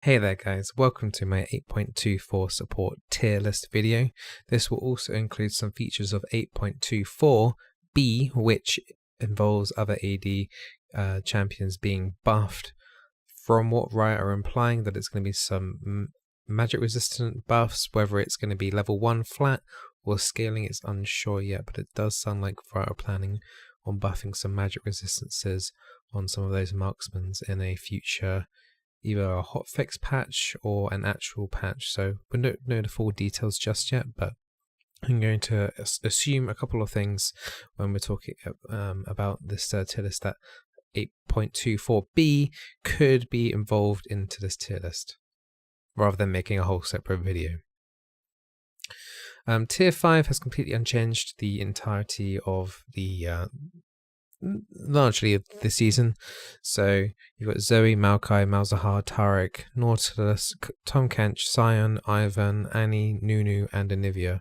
Hey there guys, welcome to my 8.24 support tier list video. This will also include some features of 8.24b, which involves other AD champions being buffed. From what Riot are implying, that it's going to be some magic resistant buffs, whether it's going to be level 1 flat or scaling is unsure yet, but it does sound like Riot are planning on buffing some magic resistances on some of those marksmen in a future either a hotfix patch or an actual patch, so we don't know the full details just yet, but I'm going to assume a couple of things when we're talking about this tier list, that 8.24b could be involved into this tier list, rather than making a whole separate video. Tier 5 has completely unchanged the entirety of the largely of the season. So you've got Zoe, Maokai, Malzahar, Tarek, Nautilus, Tom Kench, Sion, Ivan, Annie, Nunu, and Anivia.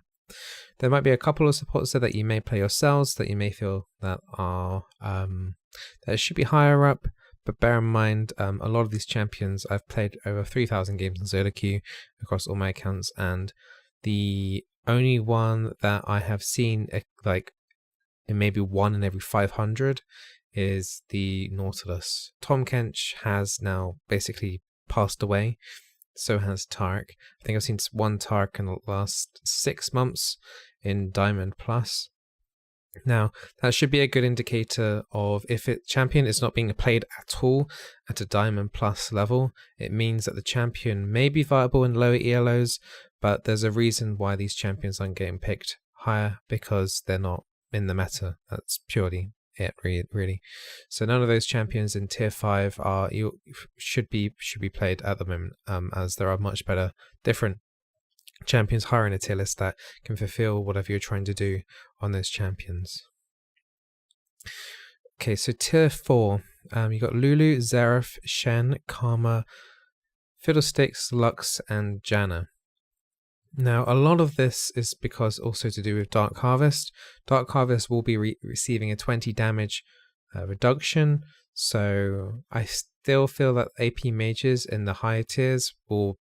There might be a couple of supports there that you may play yourselves that you may feel that are that should be higher up, but bear in mind a lot of these champions I've played over 3,000 games in solo queue across all my accounts, and the only one that I have seen like in maybe 1 in every 500 is the Nautilus. Tom Kench has now basically passed away, so has Tarek. I think I've seen one Tarek in the last 6 months in Diamond Plus. Now, that should be a good indicator of if a champion is not being played at all at a Diamond Plus level, it means that the champion may be viable in lower ELOs, but there's a reason why these champions aren't getting picked higher, because they're not in the meta. That's purely it, really. So none of those champions in tier 5 are should be played at the moment, as there are much better different champions higher in a tier list that can fulfill whatever you're trying to do on those champions. Okay, so tier 4, you got Lulu, Xerath, Shen, Karma, Fiddlesticks, Lux, and Janna. Now, a lot of this is because also to do with Dark Harvest. Dark Harvest will be receiving a 20 damage reduction, so I still feel that AP mages in the higher tiers will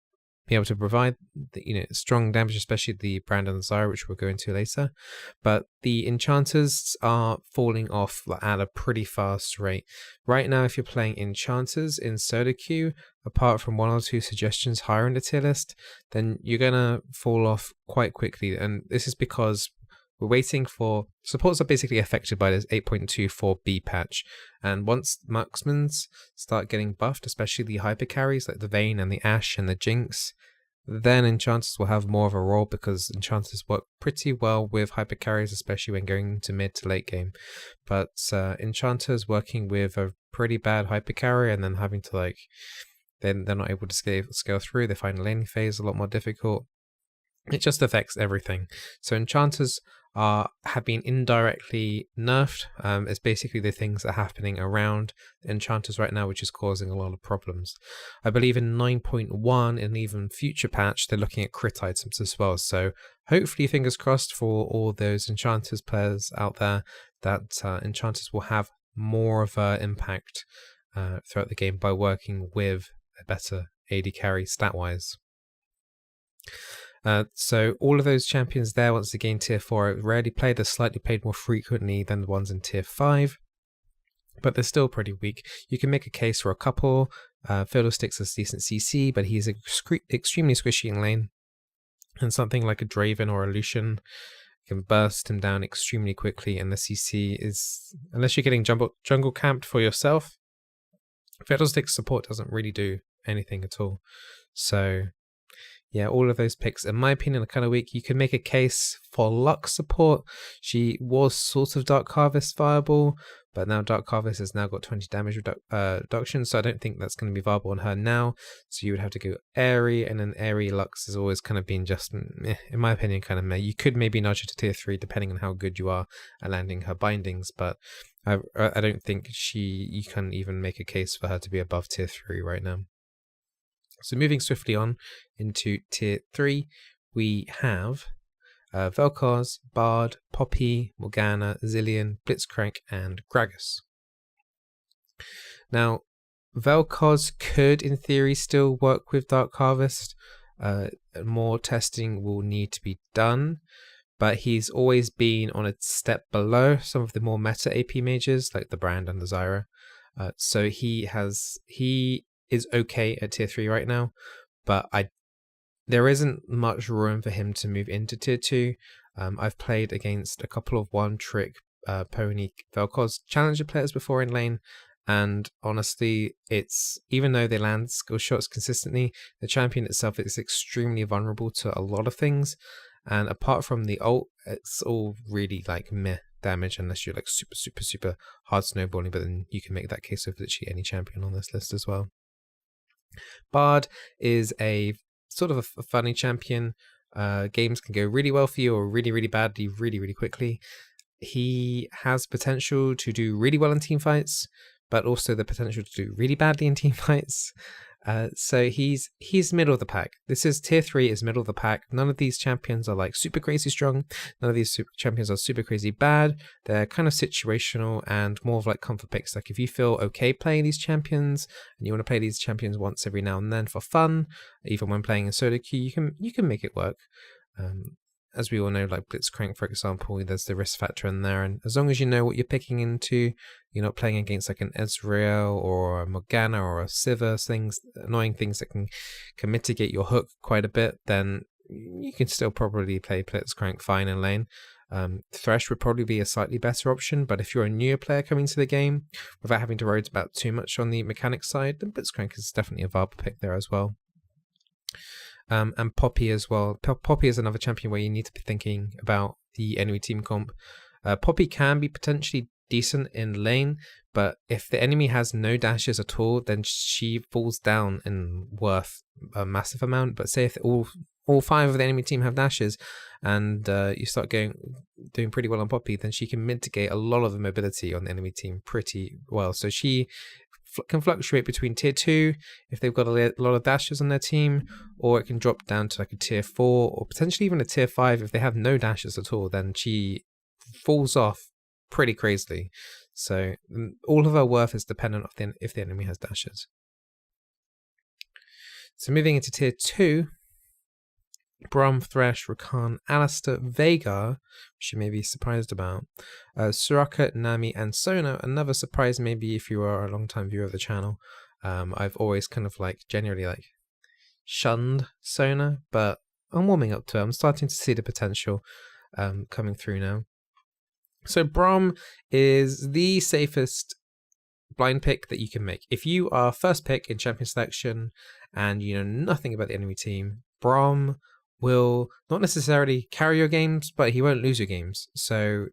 be able to provide strong damage, especially the Brandon and Zyra, which we'll go into later. But the enchanters are falling off at a pretty fast rate. Right now, if you're playing enchanters in solo queue, apart from 1 or 2 suggestions higher in the tier list, then you're gonna fall off quite quickly. And this is because we're waiting for supports are basically affected by this 8.24b patch, and once marksmen start getting buffed, especially the hyper carries like the Vayne and the Ashe and the Jinx, then enchanters will have more of a role, because enchanters work pretty well with hyper carries, especially when going to mid to late game. But enchanters working with a pretty bad hyper carry and then having to they're not able to scale through. They find the laning phase a lot more difficult. It just affects everything. So enchanters have been indirectly nerfed. It's basically the things that are happening around enchanters right now, which is causing a lot of problems. I believe in 9.1 and even future patch, they're looking at crit items as well. So hopefully, fingers crossed for all those enchanters players out there, that enchanters will have more of an impact throughout the game by working with a better AD carry stat-wise. So all of those champions there, once again, tier 4 are rarely played. They're slightly played more frequently than the ones in tier 5, but they're still pretty weak. You can make a case for a couple. Fiddlesticks has decent CC, but he's extremely squishy in lane, and something like a Draven or a Lucian can burst him down extremely quickly, and the CC is, unless you're getting jungle camped for yourself, Fiddlesticks support doesn't really do anything at all. So yeah, all of those picks, in my opinion, are kind of weak. You can make a case for Lux support. She was sort of Dark Harvest viable, but now Dark Harvest has now got 20 damage reduction, so I don't think that's going to be viable on her now. So you would have to go Airy, and then Airy Lux has always kind of been just, in my opinion, kind of meh. You could maybe nudge her to tier 3, depending on how good you are at landing her bindings, but I don't think you can even make a case for her to be above tier 3 right now. So moving swiftly on into tier 3, we have Vel'Koz, Bard, Poppy, Morgana, Zilean, Blitzcrank, and Gragas. Now, Vel'Koz could, in theory, still work with Dark Harvest. More testing will need to be done, but he's always been on a step below some of the more meta AP mages like the Brand and the Zyra. So he is okay at tier 3 right now, but there isn't much room for him to move into tier 2. I've played against a couple of one-trick pony Vel'Koz challenger players before in lane, and honestly, it's even though they land skill shots consistently, the champion itself is extremely vulnerable to a lot of things, and apart from the ult, it's all really like meh damage unless you're like super hard snowballing, but then you can make that case with literally any champion on this list as well. Bard is a sort of a funny champion. Games can go really well for you or really badly really quickly. He has potential to do really well in team fights, but also the potential to do really badly in team fights. So he's middle of the pack. This is tier 3 is middle of the pack. None of these champions are like super crazy strong. None of these champions are super crazy bad. They're kind of situational and more of like comfort picks. Like if you feel okay playing these champions and you want to play these champions once every now and then for fun, even when playing in solo queue, you can make it work. As we all know, like Blitzcrank, for example, there's the risk factor in there, and as long as you know what you're picking into, you're not playing against like an Ezreal or a Morgana or a Sivir, annoying things that can mitigate your hook quite a bit, then you can still probably play Blitzcrank fine in lane. Thresh would probably be a slightly better option, but if you're a newer player coming to the game without having to worry about too much on the mechanics side, then Blitzcrank is definitely a viable pick there as well. And Poppy as well. Poppy is another champion where you need to be thinking about the enemy team comp. Poppy can be potentially decent in lane, but if the enemy has no dashes at all, then she falls down in worth a massive amount. But say if all 5 of the enemy team have dashes, and you start doing pretty well on Poppy, then she can mitigate a lot of the mobility on the enemy team pretty well. So she can fluctuate between tier 2 if they've got a lot of dashes on their team, or it can drop down to like a tier 4 or potentially even a tier 5 if they have no dashes at all. Then she falls off pretty crazily. So all of her worth is dependent on if the enemy has dashes. So moving into tier 2, Braum, Thresh, Rakan, Alistair, Veigar, which you may be surprised about, Soraka, Nami, and Sona. Another surprise maybe if you are a long-time viewer of the channel. I've always kind of like generally like shunned Sona, but I'm warming up to it. I'm starting to see the potential coming through now. So Braum is the safest blind pick that you can make. If you are first pick in champion selection and you know nothing about the enemy team, Braum will not necessarily carry your games, but he won't lose your games. So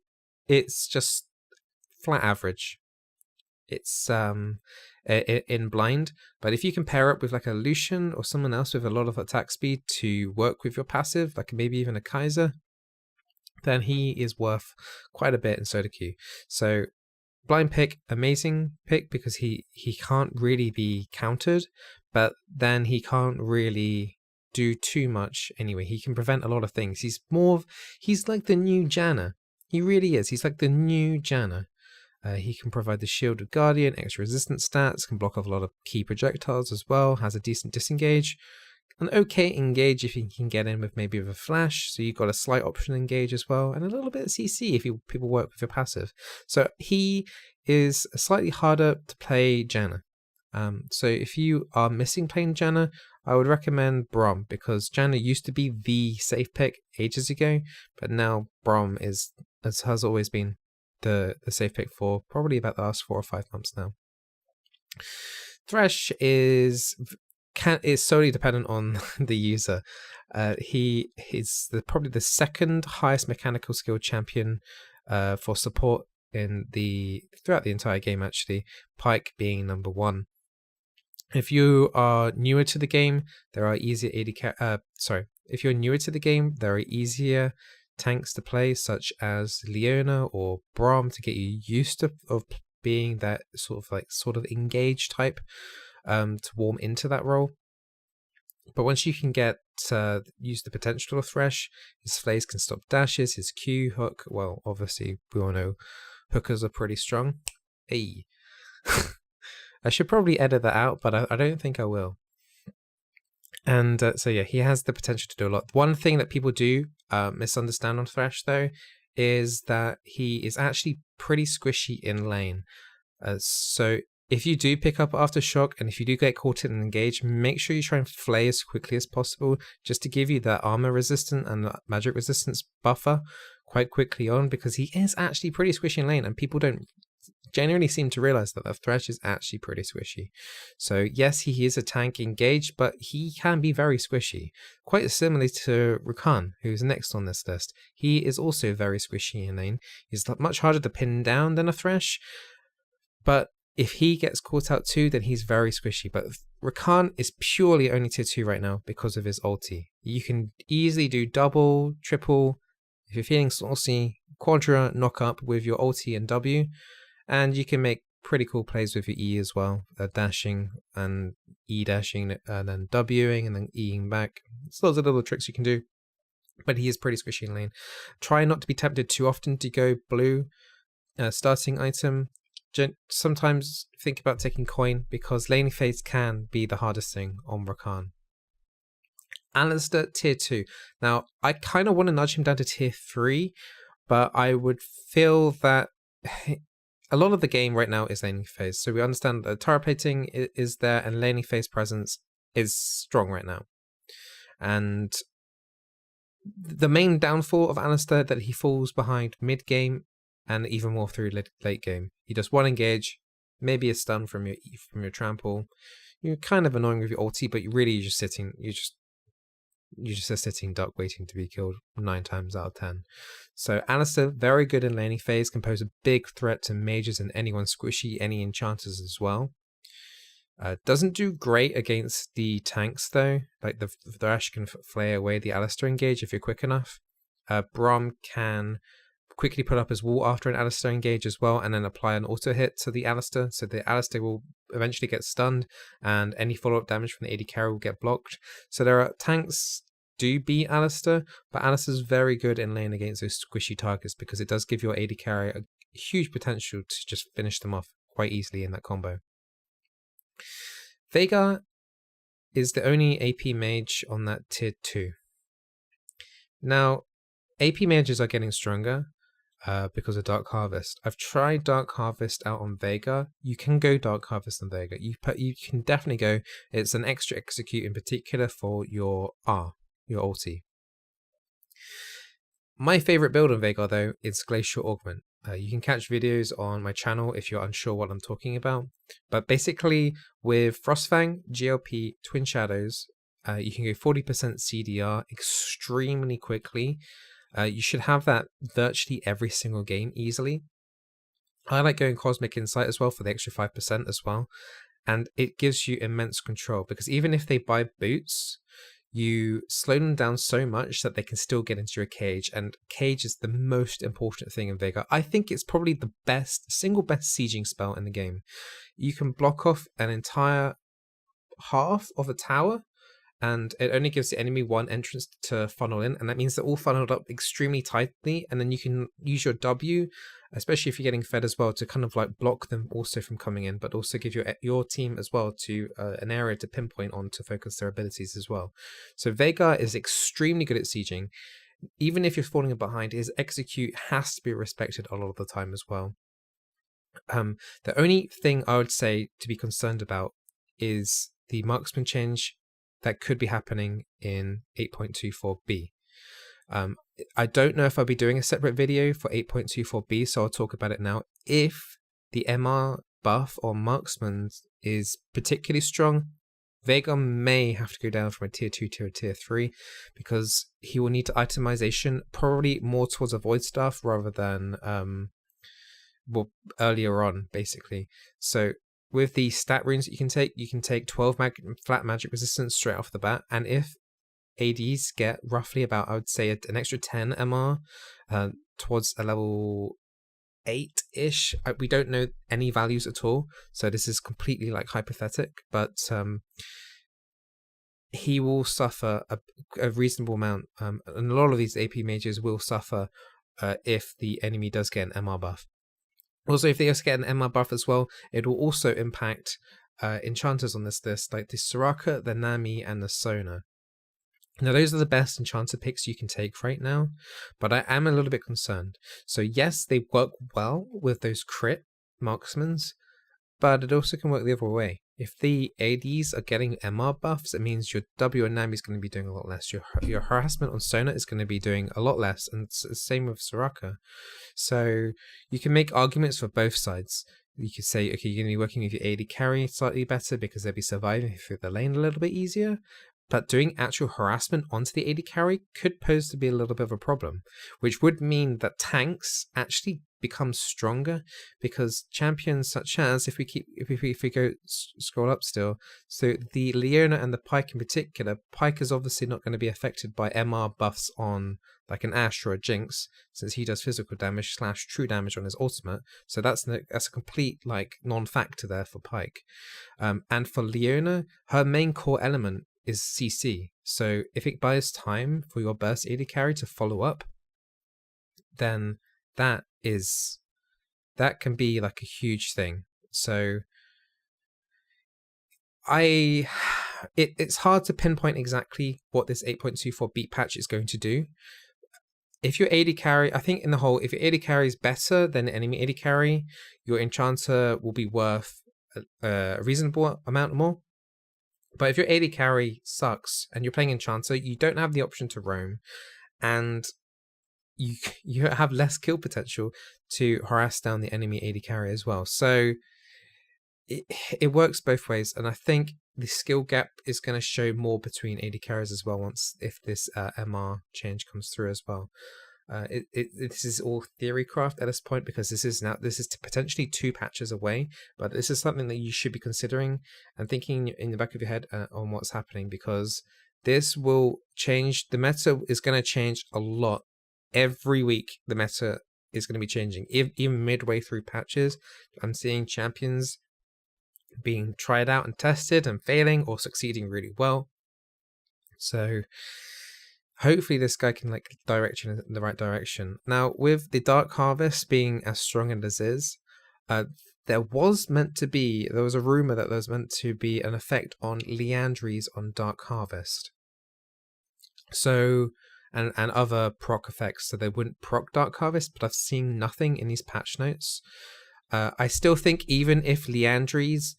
it's just flat average. It's in blind, but if you can pair up with like a Lucian or someone else with a lot of attack speed to work with your passive, like maybe even a Kaiser, then he is worth quite a bit in solo queue. So blind pick, amazing pick because he can't really be countered, but then he can't really do too much anyway. He can prevent a lot of things. He's like the new Janna. He really is. He's like the new Janna. He can provide the shield of Guardian, extra resistance stats, can block off a lot of key projectiles as well, has a decent disengage. An okay engage if you can get in with maybe with a flash, so you've got a slight option engage as well, and a little bit of CC if people work with your passive. So he is slightly harder to play Janna. So if you are missing playing Janna, I would recommend Braum, because Janna used to be the safe pick ages ago, but now Braum has always been the safe pick for probably about the last 4 or 5 months now. Thresh is solely dependent on the user. He is probably the second highest mechanical skill champion for support throughout the entire game, actually, Pyke being number 1. If you are newer to the game, there are easier if you're newer to the game, there are easier tanks to play, such as Leona or Braum, to get you used to being that sort of engage type, to warm into that role. But once you can get use the potential of Thresh, his Flays can stop dashes, his Q hook, well, obviously we all know hookers are pretty strong. Hey. I should probably edit that out, but I don't think I will. And so yeah, he has the potential to do a lot. One thing that people do misunderstand on Thresh, though, is that he is actually pretty squishy in lane. So if you do pick up Aftershock, and if you do get caught in an engage, make sure you try and flay as quickly as possible, just to give you that armor resistant and magic resistance buffer quite quickly on, because he is actually pretty squishy in lane, and people don't genuinely seem to realize that the Thresh is actually pretty squishy. So yes, he is a tank engaged, but he can be very squishy. Quite similarly to Rakan, who's next on this list. He is also very squishy in lane. He's much harder to pin down than a Thresh, but if he gets caught out too, then he's very squishy. But Rakan is purely only tier 2 right now because of his ulti. You can easily do double, triple, if you're feeling saucy, quadra knock up with your ulti and W, and you can make pretty cool plays with your E as well, dashing and E dashing and then Wing and then Eing back. So those are little tricks you can do, but he is pretty squishy in lane. Try not to be tempted too often to go blue starting item. Sometimes think about taking coin, because laning phase can be the hardest thing on Rakan. Alistair, tier 2. Now, I kind of want to nudge him down to tier 3, but I would feel that a lot of the game right now is laning phase. So we understand that turret plating is there, and laning phase presence is strong right now. And the main downfall of Alistair that he falls behind mid game and even more through late game. He does one engage, maybe a stun from your trample. You're kind of annoying with your ulti, but you're just sitting. You're just a sitting duck waiting to be killed 9 times out of 10. So Alistair, very good in laning phase, can pose a big threat to mages and anyone squishy, any enchanters as well. Doesn't do great against the tanks though. Like the Thresh can flay away the Alistair engage if you're quick enough. Braum can quickly put up his wall after an Alistair engage as well, and then apply an auto hit to the Alistair, so the Alistair will eventually get stunned, and any follow-up damage from the AD carry will get blocked. So there are tanks do beat Alistair, but Alistair's very good in lane against those squishy targets, because it does give your AD carry a huge potential to just finish them off quite easily in that combo. Veigar is the only AP mage on that tier 2. Now, AP mages are getting stronger because of Dark Harvest. I've tried Dark Harvest out on Veigar. You can go Dark Harvest on Veigar. You can definitely go. It's an extra execute in particular for your ulti. My favorite build on Veigar though is Glacial Augment. You can catch videos on my channel if you're unsure what I'm talking about. But basically, with Frostfang, GLP, Twin Shadows, you can go 40% CDR extremely quickly. You should have that virtually every single game easily. I like going Cosmic Insight as well for the extra 5% as well. And it gives you immense control, because even if they buy boots, you slow them down so much that they can still get into your cage, and cage is the most important thing in Veigar. I think it's probably the single best sieging spell in the game. You can block off an entire half of a tower, and it only gives the enemy one entrance to funnel in, and that means they're all funneled up extremely tightly, and then you can use your W, especially if you're getting fed as well, to kind of like block them also from coming in, but also give your team as well to an area to pinpoint on to focus their abilities as well. So Veigar is extremely good at sieging. Even if you're falling behind, his execute has to be respected a lot of the time as well. The only thing I would say to be concerned about is the marksman change that could be happening in 8.24b. I don't know if I'll be doing a separate video for 8.24b, so I'll talk about it now. If the MR buff or marksman is particularly strong, Veigar may have to go down from a tier 2 to a tier 3, because he will need to itemization probably more towards a void staff rather than earlier on, basically. So with the stat runes that you can take 12 flat magic resistance straight off the bat, and if ADs get roughly about, I would say, an extra 10 MR towards a level 8-ish. We don't know any values at all, so this is completely like hypothetical, but he will suffer a reasonable amount, and a lot of these AP mages will suffer if the enemy does get an MR buff. Also, if they also get an MR buff as well, it will also impact enchanters on this list, like the Soraka, the Nami, and the Sona. Now, those are the best enchanter picks you can take right now, but I am a little bit concerned. So yes, they work well with those crit marksmans, but it also can work the other way. If the ADs are getting MR buffs, it means your W and Nami is going to be doing a lot less. Your harassment on Sona is going to be doing a lot less, and it's the same with Soraka. So you can make arguments for both sides. You could say, okay, you're going to be working with your AD carry slightly better because they'll be surviving through the lane a little bit easier. But doing actual harassment onto the AD carry could pose to be a little bit of a problem, which would mean that tanks actually become stronger, because champions such as, if we go scroll up still, so the Leona and the Pyke in particular, Pyke is obviously not going to be affected by MR buffs on like an Ashe or a Jinx, since he does physical damage / true damage on his ultimate. So that's a complete like non-factor there for Pyke. And for Leona, her main core element is CC. So if it buys time for your burst AD carry to follow up, then that can be like a huge thing. So it's hard to pinpoint exactly what this 8.24 beat patch is going to do. If your AD carry, I think in the whole, if your AD carry is better than enemy AD carry, your enchanter will be worth a reasonable amount more. But if your AD carry sucks and you're playing enchanter, you don't have the option to roam, and you have less kill potential to harass down the enemy AD carry as well. So it works both ways, and I think the skill gap is going to show more between AD carries as well if this MR change comes through as well. This is all theory craft at this point, because this is potentially 2 patches away, but this is something that you should be considering and thinking in the back of your head on what's happening, because this will change. The meta is going to change a lot. Every week the meta is going to be changing. Even midway through patches, I'm seeing champions being tried out and tested and failing or succeeding really well. So hopefully this guy can like direct you in the right direction. Now, with the Dark Harvest being as strong as it is, there was a rumor that there was meant to be an effect on Liandry's on Dark Harvest. So and other proc effects, so they wouldn't proc Dark Harvest, but I've seen nothing in these patch notes. I still think even if Liandry's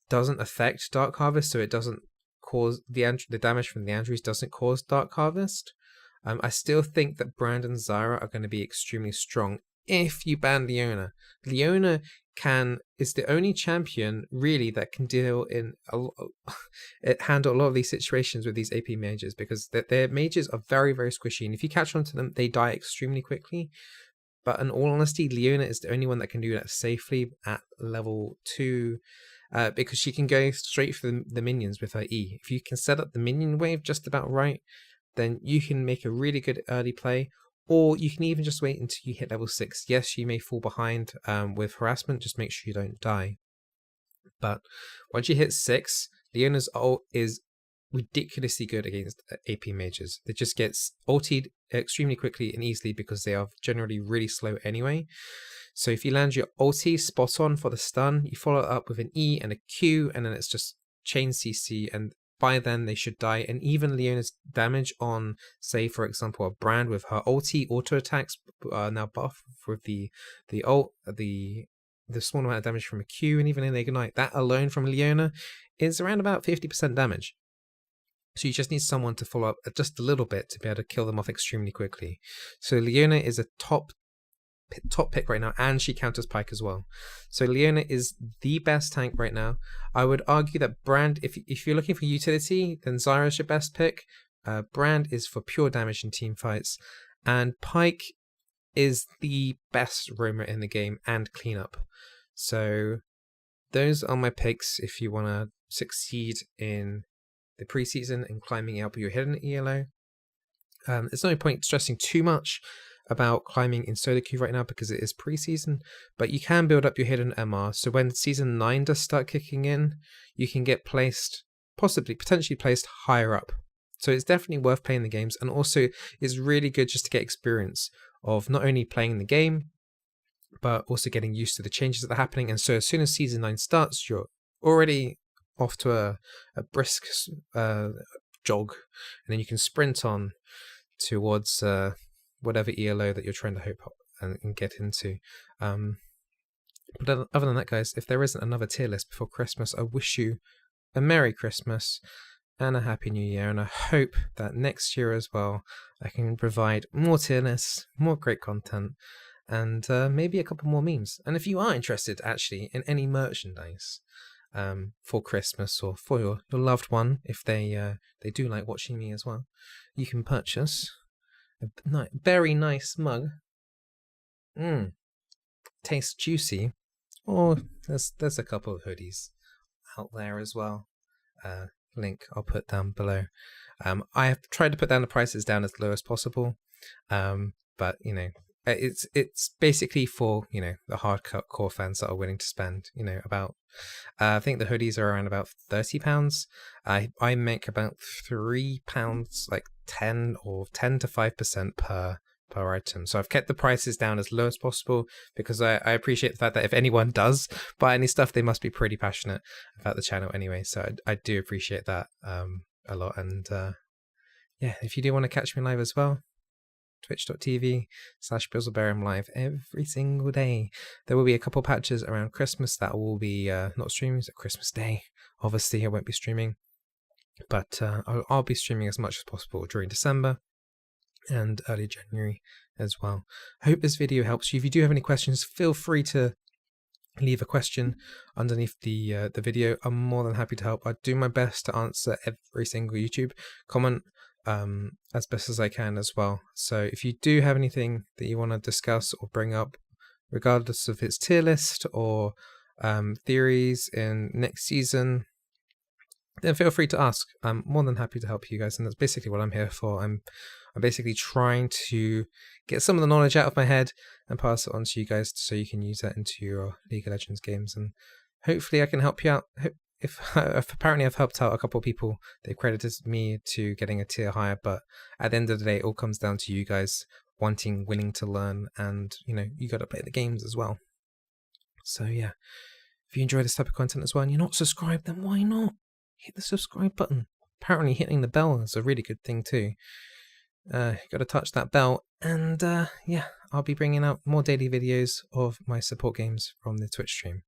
doesn't affect Dark Harvest, so it doesn't cause the damage from Liandry's doesn't cause Dark Harvest, I still think that Brand and Zyra are going to be extremely strong if you ban Leona. Leona is the only champion really that can handle a lot of these situations with these AP mages, because their mages are very, very squishy, and if you catch onto them, they die extremely quickly. But in all honesty, Leona is the only one that can do that safely at level 2, because she can go straight for the minions with her E. If you can set up the minion wave just about right, then you can make a really good early play, or you can even just wait until you hit level 6. Yes, you may fall behind with harassment, just make sure you don't die. But once you hit 6, Leona's ult is ridiculously good against AP mages. They just get ultied extremely quickly and easily because they are generally really slow anyway. So if you land your ulti spot on for the stun, you follow it up with an E and a Q, and then it's just chain CC, and by then they should die. And even Leona's damage on, say for example, a Brand with her ulti auto attacks now buff with the small amount of damage from a Q, and even in Ignite, that alone from Leona is around about 50% damage. So you just need someone to follow up just a little bit to be able to kill them off extremely quickly. So Leona is a top pick right now, and she counters Pyke as well. So Leona is the best tank right now. I would argue that Brand, if you're looking for utility, then Zyra is your best pick. Brand is for pure damage in team fights, and Pyke is the best roamer in the game and cleanup. So those are my picks if you want to succeed in the preseason and climbing up your hidden ELO. There's no point stressing too much about climbing in solo queue right now because it is preseason, but you can build up your hidden MR, so when season 9 does start kicking in, you can get potentially placed higher up. So it's definitely worth playing the games, and also it's really good just to get experience of not only playing the game, but also getting used to the changes that are happening. And so as soon as Season 9 starts, you're already off to a brisk jog, and then you can sprint on towards whatever ELO that you're trying to hope and get into. But other than that, guys, if there isn't another tier list before Christmas, I wish you a Merry Christmas and a Happy New Year, and I hope that next year as well I can provide more tier lists, more great content, and maybe a couple more memes. And if you are interested actually in any merchandise for Christmas or for your loved one, if they do like watching me as well, you can purchase a very nice mug. Tastes juicy. Or there's a couple of hoodies out there as well. Link I'll put down below. I have tried to put down the prices down as low as possible, but you know, it's basically for, you know, the hardcore fans that are willing to spend, you know, about I think the hoodies are around about £30. I make about £3, like 10 to 5% per item. So I've kept the prices down as low as possible because I appreciate the fact that if anyone does buy any stuff, they must be pretty passionate about the channel anyway. So I do appreciate that a lot. And yeah, if you do want to catch me live as well, twitch.tv/Bizzleberry. I'm live every single day. There will be a couple patches around Christmas that will be not streaming, so Christmas Day. Obviously, I won't be streaming, but I'll be streaming as much as possible during December and early January as well. I hope this video helps you. If you do have any questions, feel free to leave a question underneath the video. I'm more than happy to help. I do my best to answer every single YouTube comment as best as I can as well. So if you do have anything that you want to discuss or bring up, regardless of its tier list or theories in next season, then feel free to ask. I'm more than happy to help you guys, and that's basically what I'm here for. I'm basically trying to get some of the knowledge out of my head and pass it on to you guys so you can use that into your League of Legends games, and hopefully I can help you out. If apparently I've helped out a couple of people, they've credited me to getting a tier higher, but at the end of the day, it all comes down to you guys willing to learn, and you know, you got to play the games as well. So yeah, if you enjoy this type of content as well and you're not subscribed, then why not hit the subscribe button? Apparently hitting the bell is a really good thing too. Got to touch that bell, and yeah, I'll be bringing out more daily videos of my support games from the Twitch stream.